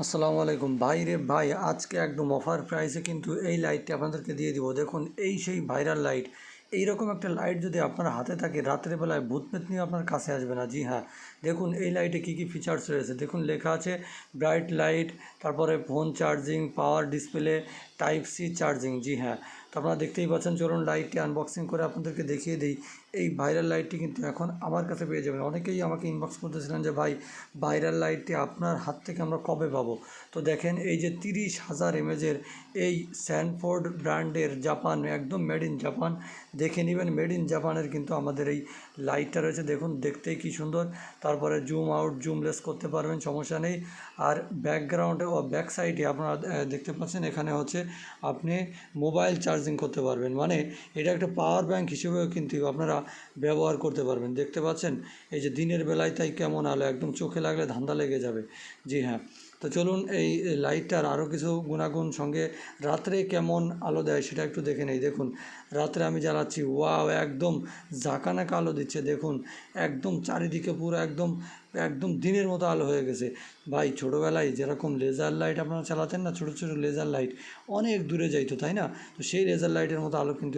আসসালামু আলাইকুম ভাই রে ভাই, আজকে একদম অফার প্রাইসে কিন্তু এই লাইটটি আপনাদেরকে দিয়ে দিব। দেখুন, এই সেই ভাইরাল লাইট। এইরকম একটা লাইট যদি আপনার হাতে থাকে, রাত্রেবেলায় ভূত পেত্নী আপনার কাছে আসবে না। জি হ্যাঁ, দেখুন এই লাইটে কী কী ফিচার্স রয়েছে। দেখুন লেখা আছে ব্রাইট লাইট, তারপরে ফোন চার্জিং, পাওয়ার ডিসপ্লে, টাইপ সি চার্জিং। জি হ্যাঁ, তো আপনারা দেখতেই পাচ্ছেন। চলুন লাইটটি আনবক্সিং করে আপনাদেরকে দেখিয়ে দিই। এই ভাইরাল লাইটটি কিন্তু এখন আমার কাছে পেয়ে যাবেন। অনেকেই আমাকে ইনবক্স করতেছিলেন যে ভাই, ভাইরাল লাইটটি আপনার হাত থেকে আমরা কবে পাবো। তো দেখেন, এই যে 30,000 এমএজের এই স্যানফোর্ড ব্র্যান্ডের, জাপান, একদম মেড ইন জাপান। দেখে নেবেন, মেড ইন জাপানের কিন্তু আমাদের এই লাইটটা রয়েছে। দেখুন দেখতেই কি সুন্দর। তারপরে জুম আউট জুম লেস করতে পারবেন, সমস্যা নেই। আর ব্যাকগ্রাউন্ডে ও ব্যাক সাইডে আপনারা দেখতে পাচ্ছেন, এখানে হচ্ছে আপনি মোবাইল চার্জিং করতে পারবেন। মানে এটা একটা পাওয়ার ব্যাংক হিসেবেও কিন্তু আপনারা ব্যবহার করতে পারবেন। দেখতে পাচ্ছেন, এই যে দিনের বেলায় তাই কেমন আলো, একদম চোখে লাগলে ধান্দা লেগে যাবে। জি হ্যাঁ, তো চলুন এই লাইটটার আরও কিছু গুণাগুণ, সঙ্গে রাত্রে কেমন আলো দেয় সেটা একটু দেখে নেই। দেখুন, রাত্রে আমি জ্বালাচ্ছি, ওয়াও, একদম ঝাঁকানাকা আলো দিচ্ছে। দেখুন, একদম চারিদিকে পুরো একদম একদম দিনের মতো আলো হয়ে গেছে। ভাই, ছোটোবেলায় যেরকম লেজার লাইট আপনারা চালাতেন না, ছোটো ছোটো লেজার লাইট, অনেক দূরে যাইতো, তাই না? তো সেই লেজার লাইটের মতো আলো কিন্তু